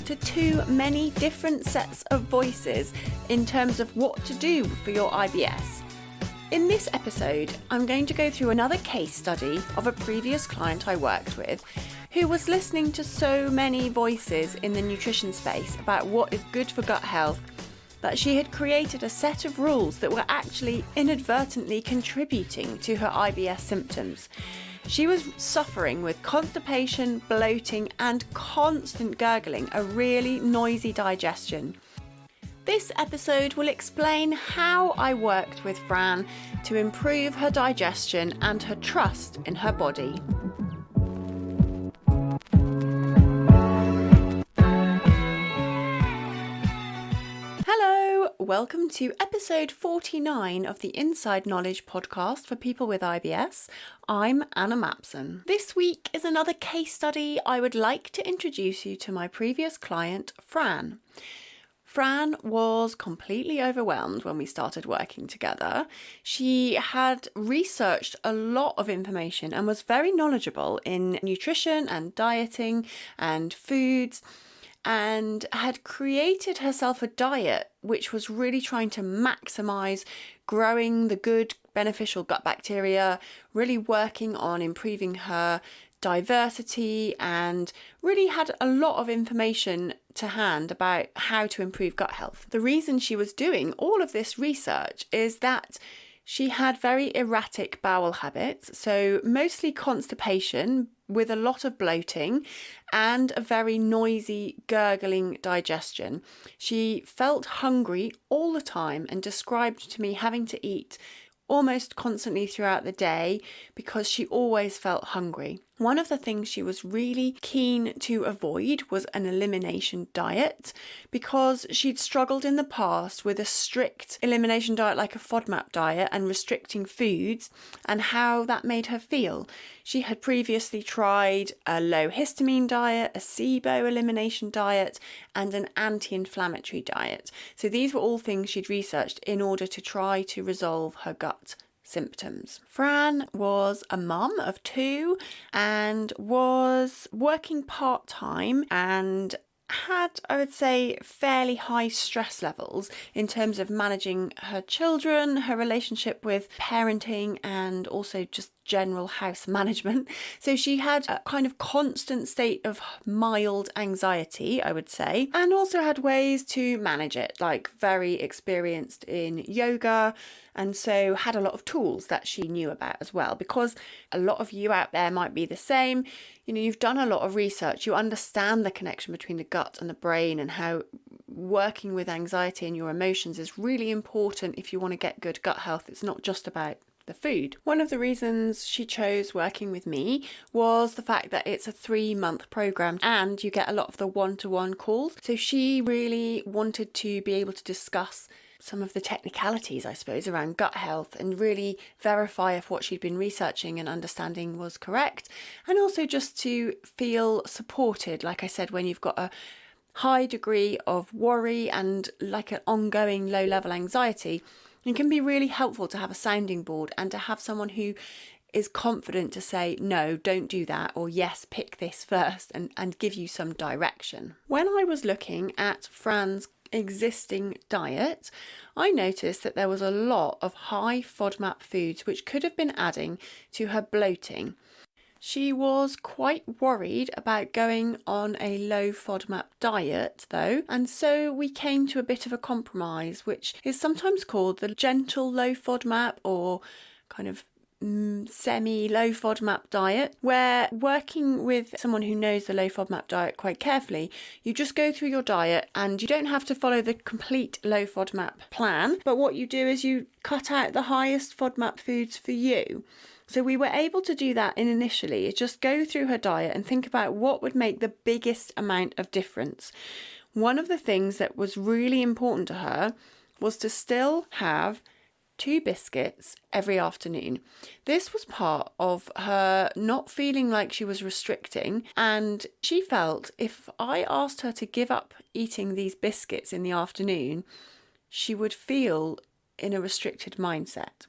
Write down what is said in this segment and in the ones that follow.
to too many different sets of voices in terms of what to do for your IBS. In this episode, I'm going to go through another case study of a previous client I worked with who was listening to so many voices in the nutrition space about what is good for gut health that she had created a set of rules that were actually inadvertently contributing to her IBS symptoms. She was suffering with constipation, bloating, and constant gurgling, a really noisy digestion. This episode will explain how I worked with Fran to improve her digestion and her trust in her body. Hello, welcome to episode 49 of the Inside Knowledge podcast for people with IBS. I'm Anna Mapson. This week is another case study. I would like to introduce you to my previous client, Fran. Fran was completely overwhelmed when we started working together. She had researched a lot of information and was very knowledgeable in nutrition and dieting and foods, and had created herself a diet which was really trying to maximize growing the good beneficial gut bacteria, really working on improving her diversity, and really had a lot of information to hand about how to improve gut health. The reason she was doing all of this research is that she had very erratic bowel habits, so mostly constipation with a lot of bloating and a very noisy, gurgling digestion. She felt hungry all the time and described to me having to eat almost constantly throughout the day because she always felt hungry. One of the things she was really keen to avoid was an elimination diet because she'd struggled in the past with a strict elimination diet like a FODMAP diet and restricting foods and how that made her feel. She had previously tried a low histamine diet, a SIBO elimination diet, and an anti-inflammatory diet. So these were all things she'd researched in order to try to resolve her gut symptoms. Fran was a mum of 2 and was working part-time and had, I would say, fairly high stress levels in terms of managing her children, her relationship with parenting, and also just general house management. So she had a kind of constant state of mild anxiety, I would say, and also had ways to manage it, like very experienced in yoga, and so had a lot of tools that she knew about as well, because a lot of you out there might be the same. You know, you've done a lot of research, you understand the connection between the gut and the brain and how working with anxiety and your emotions is really important if you want to get good gut health. It's not just about the food. One of the reasons she chose working with me was the fact that it's a 3-month program and you get a lot of the one-to-one calls. So she really wanted to be able to discuss some of the technicalities, I suppose, around gut health and really verify if what she'd been researching and understanding was correct, and also just to feel supported, like I said, when you've got a high degree of worry and like an ongoing low-level anxiety. It can be really helpful to have a sounding board and to have someone who is confident to say, no, don't do that, or yes, pick this first, and give you some direction. When I was looking at Fran's existing diet, I noticed that there was a lot of high FODMAP foods which could have been adding to her bloating. She was quite worried about going on a low FODMAP diet though, and so we came to a bit of a compromise, which is sometimes called the gentle low FODMAP or kind of semi-low FODMAP diet, where working with someone who knows the low FODMAP diet quite carefully, you just go through your diet and you don't have to follow the complete low FODMAP plan, but what you do is you cut out the highest FODMAP foods for you. So we were able to do that initially, just go through her diet and think about what would make the biggest amount of difference. One of the things that was really important to her was to still have 2 biscuits every afternoon. This was part of her not feeling like she was restricting, and she felt if I asked her to give up eating these biscuits in the afternoon, she would feel in a restricted mindset.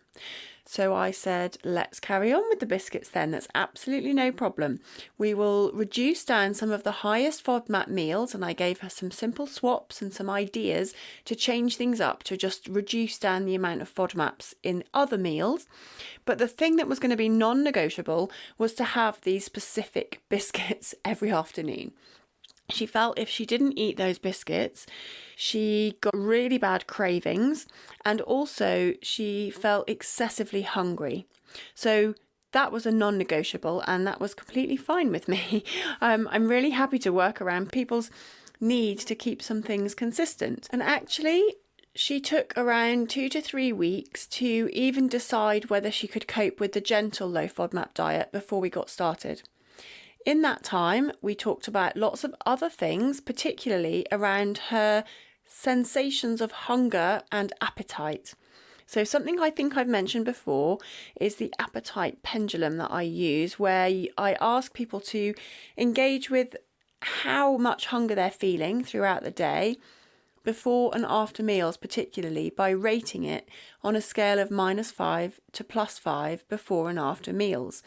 So I said, let's carry on with the biscuits then. That's absolutely no problem. We will reduce down some of the highest FODMAP meals, and I gave her some simple swaps and some ideas to change things up, to just reduce down the amount of FODMAPs in other meals. But the thing that was going to be non-negotiable was to have these specific biscuits every afternoon. She felt if she didn't eat those biscuits, she got really bad cravings, and also she felt excessively hungry. So that was a non-negotiable, and that was completely fine with me. I'm really happy to work around people's need to keep some things consistent. And actually, she took around 2 to 3 weeks to even decide whether she could cope with the gentle low FODMAP diet before we got started. In that time, we talked about lots of other things, particularly around her sensations of hunger and appetite. So something I think I've mentioned before is the appetite pendulum that I use, where I ask people to engage with how much hunger they're feeling throughout the day, before and after meals particularly, by rating it on a scale of -5 to +5 before and after meals.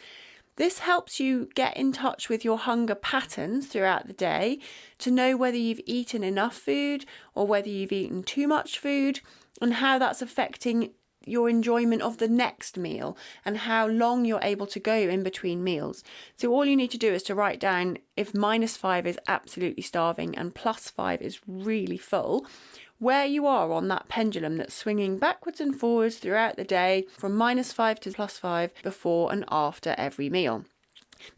This helps you get in touch with your hunger patterns throughout the day to know whether you've eaten enough food or whether you've eaten too much food, and how that's affecting your enjoyment of the next meal and how long you're able to go in between meals. So all you need to do is to write down if -5 is absolutely starving and +5 is really full, where you are on that pendulum that's swinging backwards and forwards throughout the day from -5 to +5 before and after every meal.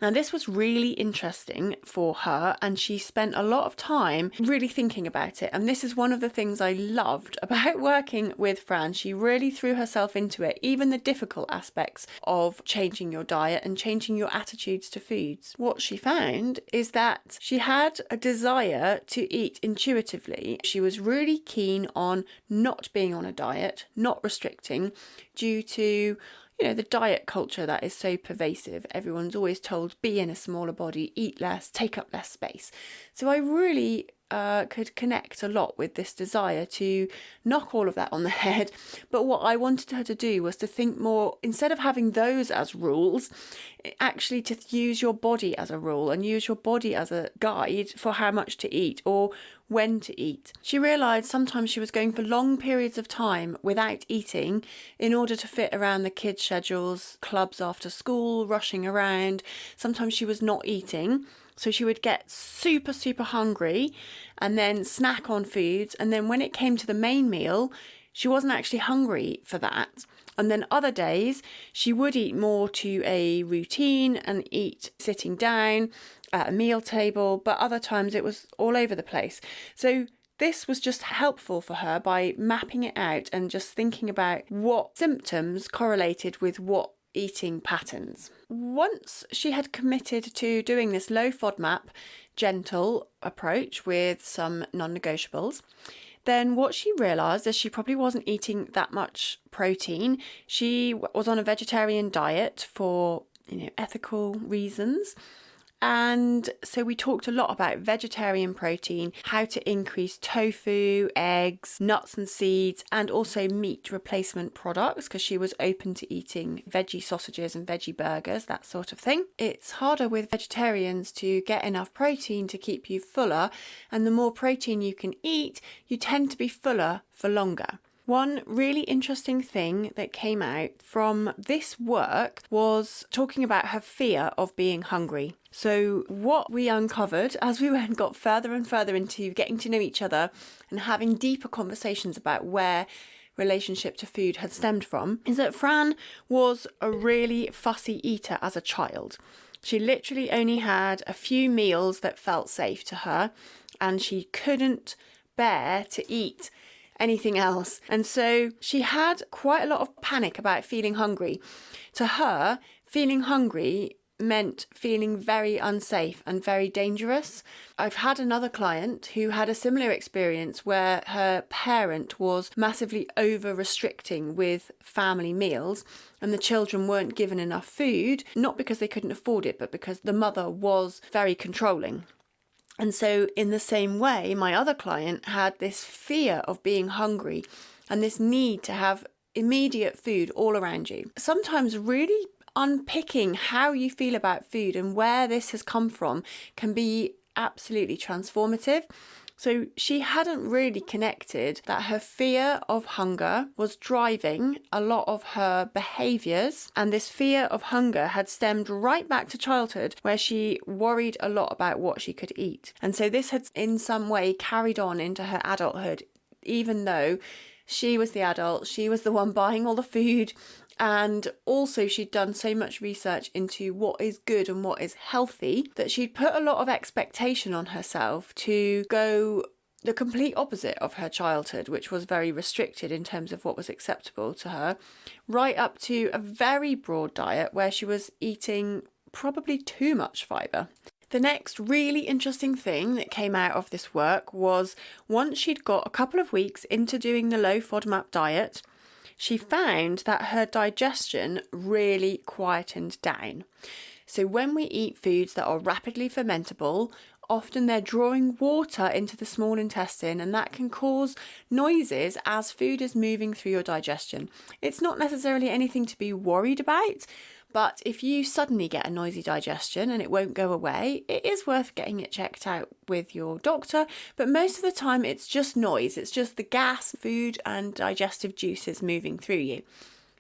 Now, this was really interesting for her, and she spent a lot of time really thinking about it. And this is one of the things I loved about working with Fran. She really threw herself into it, even the difficult aspects of changing your diet and changing your attitudes to foods. What she found is that she had a desire to eat intuitively. She was really keen on not being on a diet, not restricting, due to the diet culture that is so pervasive. Everyone's always told, be in a smaller body, eat less, take up less space. So I really could connect a lot with this desire to knock all of that on the head. But what I wanted her to do was to think more, instead of having those as rules, actually to use your body as a rule and use your body as a guide for how much to eat or when to eat. She realised sometimes she was going for long periods of time without eating in order to fit around the kids' schedules, clubs after school, rushing around. Sometimes she was not eating. So she would get super, super hungry and then snack on foods. And then when it came to the main meal, she wasn't actually hungry for that. And then other days, she would eat more to a routine and eat sitting down at a meal table. But other times it was all over the place. So this was just helpful for her by mapping it out and just thinking about what symptoms correlated with what eating patterns. Once she had committed to doing this low FODMAP gentle approach with some non-negotiables, then what she realised is she probably wasn't eating that much protein. She was on a vegetarian diet for ethical reasons. And so we talked a lot about vegetarian protein, how to increase tofu, eggs, nuts and seeds, and also meat replacement products, because she was open to eating veggie sausages and veggie burgers, that sort of thing. It's harder with vegetarians to get enough protein to keep you fuller, and the more protein you can eat, you tend to be fuller for longer. One really interesting thing that came out from this work was talking about her fear of being hungry. So what we uncovered as we got further and further into getting to know each other and having deeper conversations about where relationship to food had stemmed from is that Fran was a really fussy eater as a child. She literally only had a few meals that felt safe to her, and she couldn't bear to eat anything else. And so she had quite a lot of panic about feeling hungry. To her, feeling hungry meant feeling very unsafe and very dangerous. I've had another client who had a similar experience where her parent was massively over-restricting with family meals, and the children weren't given enough food, not because they couldn't afford it, but because the mother was very controlling. And so in the same way, my other client had this fear of being hungry and this need to have immediate food all around you. Sometimes really unpicking how you feel about food and where this has come from can be absolutely transformative. So she hadn't really connected that her fear of hunger was driving a lot of her behaviours, and this fear of hunger had stemmed right back to childhood, where she worried a lot about what she could eat. And so this had in some way carried on into her adulthood, even though she was the adult, she was the one buying all the food. And also she'd done so much research into what is good and what is healthy that she'd put a lot of expectation on herself to go the complete opposite of her childhood, which was very restricted in terms of what was acceptable to her, right up to a very broad diet where she was eating probably too much fibre. The next really interesting thing that came out of this work was once she'd got a couple of weeks into doing the low FODMAP diet, she found that her digestion really quietened down. So when we eat foods that are rapidly fermentable, often they're drawing water into the small intestine, and that can cause noises as food is moving through your digestion. It's not necessarily anything to be worried about, but if you suddenly get a noisy digestion and it won't go away, it is worth getting it checked out with your doctor. But most of the time it's just noise. It's just the gas, food and digestive juices moving through you.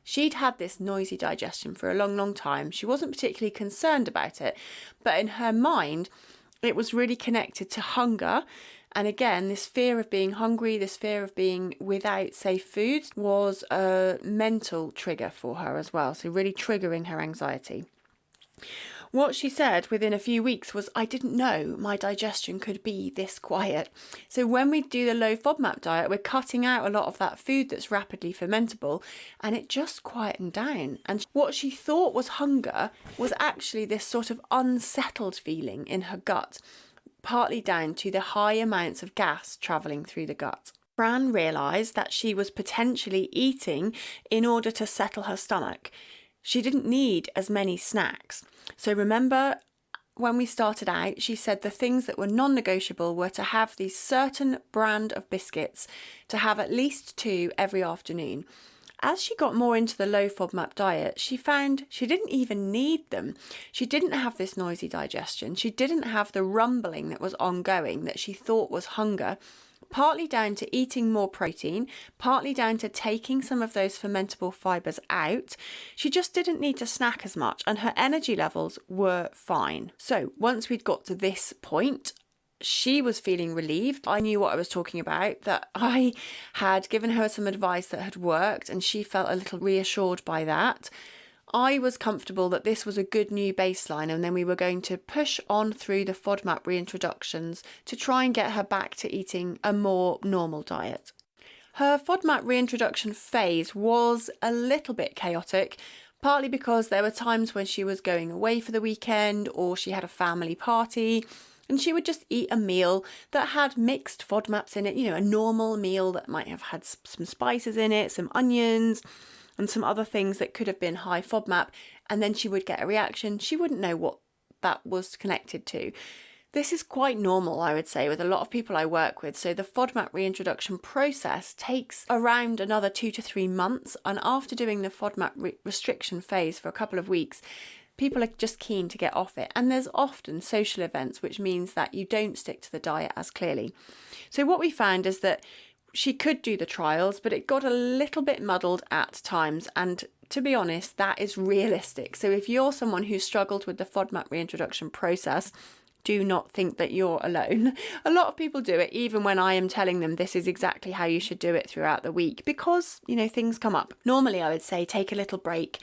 She'd had this noisy digestion for a long, long time. She wasn't particularly concerned about it, but in her mind, it was really connected to hunger. And again, this fear of being hungry, this fear of being without safe foods was a mental trigger for her as well. So really triggering her anxiety. What she said within a few weeks was, I didn't know my digestion could be this quiet. So when we do the low FODMAP diet, we're cutting out a lot of that food that's rapidly fermentable, and it just quietened down. And what she thought was hunger was actually this sort of unsettled feeling in her gut, partly down to the high amounts of gas travelling through the gut. Fran realised that she was potentially eating in order to settle her stomach. She didn't need as many snacks. So remember when we started out, she said the things that were non-negotiable were to have these certain brand of biscuits, to have at least 2 every afternoon. As she got more into the low FODMAP diet, she found she didn't even need them. She didn't have this noisy digestion. She didn't have the rumbling that was ongoing that she thought was hunger, partly down to eating more protein, partly down to taking some of those fermentable fibres out. She just didn't need to snack as much, and her energy levels were fine. So once we'd got to this point, she was feeling relieved. I knew what I was talking about, that I had given her some advice that had worked, and she felt a little reassured by that. I was comfortable that this was a good new baseline, and then we were going to push on through the FODMAP reintroductions to try and get her back to eating a more normal diet. Her FODMAP reintroduction phase was a little bit chaotic, partly because there were times when she was going away for the weekend or she had a family party, and she would just eat a meal that had mixed FODMAPs in it, a normal meal that might have had some spices in it, some onions and some other things that could have been high FODMAP, and then she would get a reaction. She wouldn't know what that was connected to. This is quite normal, I would say, with a lot of people I work with. So the FODMAP reintroduction process takes around another 2 to 3 months, and after doing the FODMAP restriction phase for a couple of weeks, people are just keen to get off it. And there's often social events, which means that you don't stick to the diet as clearly. So what we found is that she could do the trials, but it got a little bit muddled at times. And to be honest, that is realistic. So if you're someone who struggled with the FODMAP reintroduction process, do not think that you're alone. A lot of people do it, even when I am telling them this is exactly how you should do it throughout the week, because, things come up. Normally, I would say take a little break,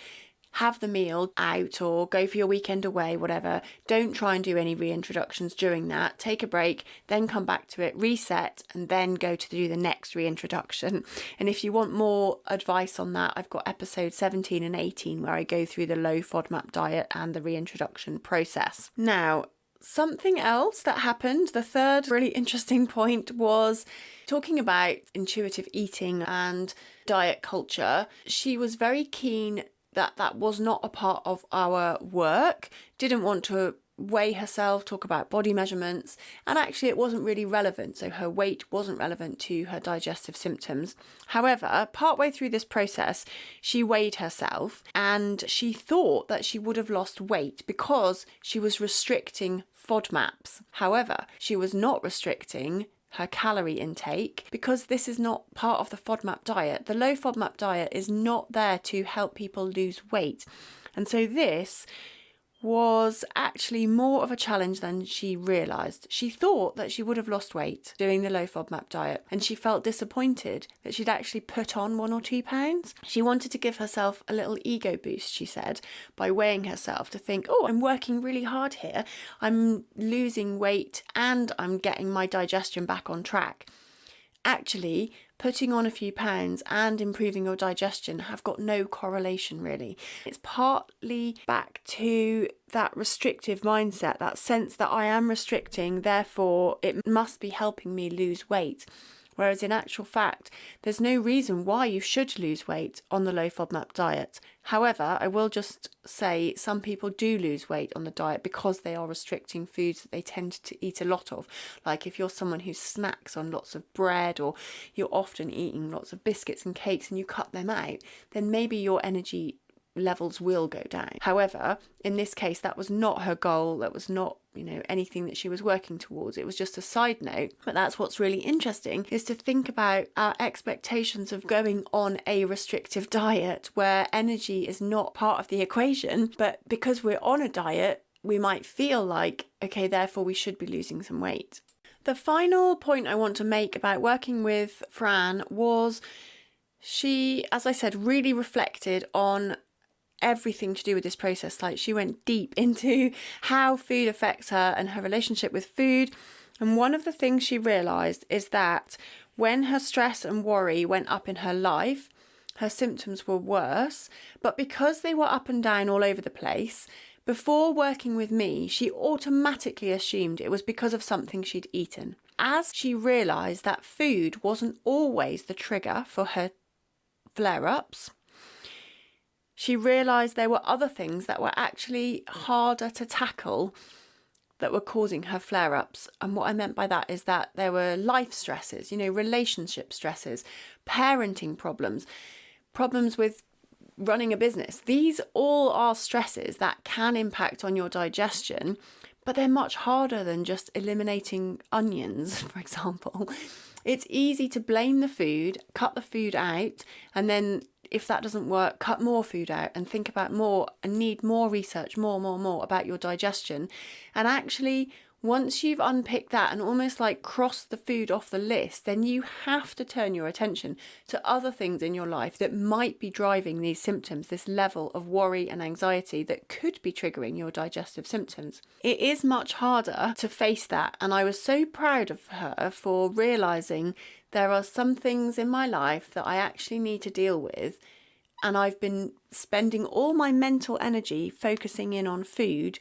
have the meal out or go for your weekend away, whatever. Don't try and do any reintroductions during that. Take a break, then come back to it, reset, and then go to do the next reintroduction. And if you want more advice on that, I've got episode 17 and 18 where I go through the low FODMAP diet and the reintroduction process. Now, something else that happened, the third really interesting point, was talking about intuitive eating and diet culture. She was very keen that was not a part of our work, didn't want to weigh herself, talk about body measurements, and actually it wasn't really relevant. So her weight wasn't relevant to her digestive symptoms. However, partway through this process, she weighed herself and she thought that she would have lost weight because she was restricting FODMAPs. However, she was not restricting her calorie intake because this is not part of the FODMAP diet. The low FODMAP diet is not there to help people lose weight. And so this was actually more of a challenge than she realised. She thought that she would have lost weight doing the low FODMAP diet, and she felt disappointed that she'd actually put on 1 or 2 pounds. She wanted to give herself a little ego boost, she said, by weighing herself to think, oh, I'm working really hard here. I'm losing weight and I'm getting my digestion back on track. Actually, putting on a few pounds and improving your digestion have got no correlation really. It's partly back to that restrictive mindset, that sense that I am restricting, therefore it must be helping me lose weight. Whereas in actual fact, there's no reason why you should lose weight on the low FODMAP diet. However, I will just say some people do lose weight on the diet because they are restricting foods that they tend to eat a lot of. Like if you're someone who snacks on lots of bread, or you're often eating lots of biscuits and cakes and you cut them out, then maybe your energy levels will go down. However, in this case, that was not her goal. That was not, anything that she was working towards. It was just a side note. But that's what's really interesting, is to think about our expectations of going on a restrictive diet where energy is not part of the equation. But because we're on a diet, we might feel like, okay, therefore we should be losing some weight. The final point I want to make about working with Fran was she, as I said, really reflected on everything to do with this process. Like, she went deep into how food affects her and her relationship with food. And one of the things she realised is that when her stress and worry went up in her life, her symptoms were worse. But because they were up and down all over the place, before working with me, she automatically assumed it was because of something she'd eaten. As she realised that food wasn't always the trigger for her flare-ups, she realised there were other things that were actually harder to tackle that were causing her flare-ups. And what I meant by that is that there were life stresses, relationship stresses, parenting problems, problems with running a business. These all are stresses that can impact on your digestion, but they're much harder than just eliminating onions, for example. It's easy to blame the food, cut the food out, and then if that doesn't work, cut more food out and think about more and need more research, more about your digestion. And actually, once you've unpicked that and almost like crossed the food off the list, then you have to turn your attention to other things in your life that might be driving these symptoms, this level of worry and anxiety that could be triggering your digestive symptoms. It is much harder to face that. And I was so proud of her for realising there are some things in my life that I actually need to deal with. And I've been spending all my mental energy focusing in on food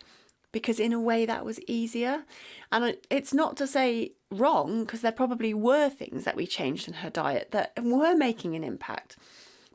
because in a way that was easier. And it's not to say wrong, because there probably were things that we changed in her diet that were making an impact.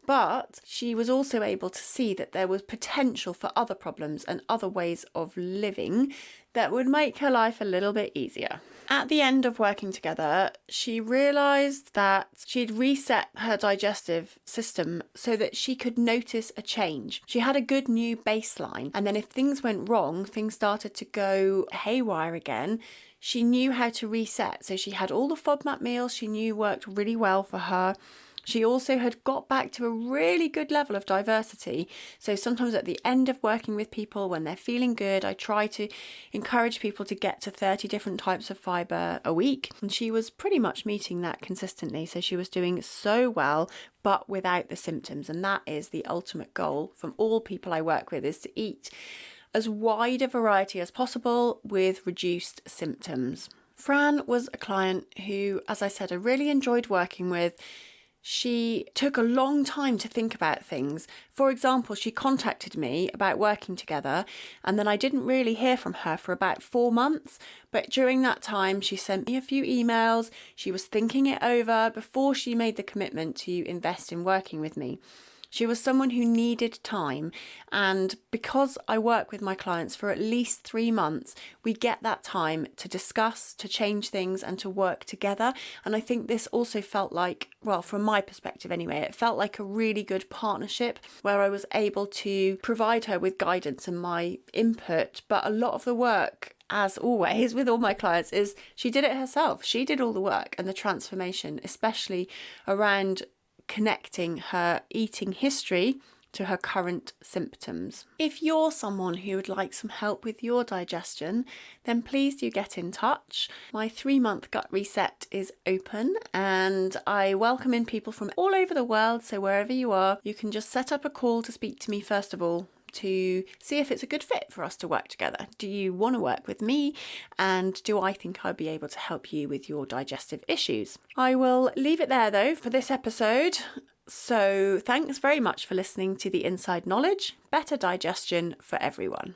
But she was also able to see that there was potential for other problems and other ways of living that would make her life a little bit easier. At the end of working together, she realised that she'd reset her digestive system so that she could notice a change. She had a good new baseline, and then if things went wrong, things started to go haywire again, she knew how to reset. So she had all the FODMAP meals she knew worked really well for her. She also had got back to a really good level of diversity. So sometimes at the end of working with people, when they're feeling good, I try to encourage people to get to 30 different types of fibre a week. And she was pretty much meeting that consistently. So she was doing so well, but without the symptoms. And that is the ultimate goal from all people I work with, is to eat as wide a variety as possible with reduced symptoms. Fran was a client who, as I said, I really enjoyed working with. She took a long time to think about things. For example, she contacted me about working together, and then I didn't really hear from her for about 4 months. But during that time, she sent me a few emails. She was thinking it over before she made the commitment to invest in working with me. She was someone who needed time, and because I work with my clients for at least 3 months, we get that time to discuss, to change things and to work together. And I think this also felt like, well, from my perspective anyway, it felt like a really good partnership where I was able to provide her with guidance and my input. But a lot of the work, as always with all my clients, is she did it herself. She did all the work and the transformation, especially around connecting her eating history to her current symptoms. If you're someone who would like some help with your digestion, then please do get in touch. My 3-month gut reset is open and I welcome in people from all over the world. So wherever you are, you can just set up a call to speak to me first of all, to see if it's a good fit for us to work together. Do you want to work with me? And do I think I'll be able to help you with your digestive issues? I will leave it there though for this episode. So thanks very much for listening to the Inside Knowledge, better digestion for everyone.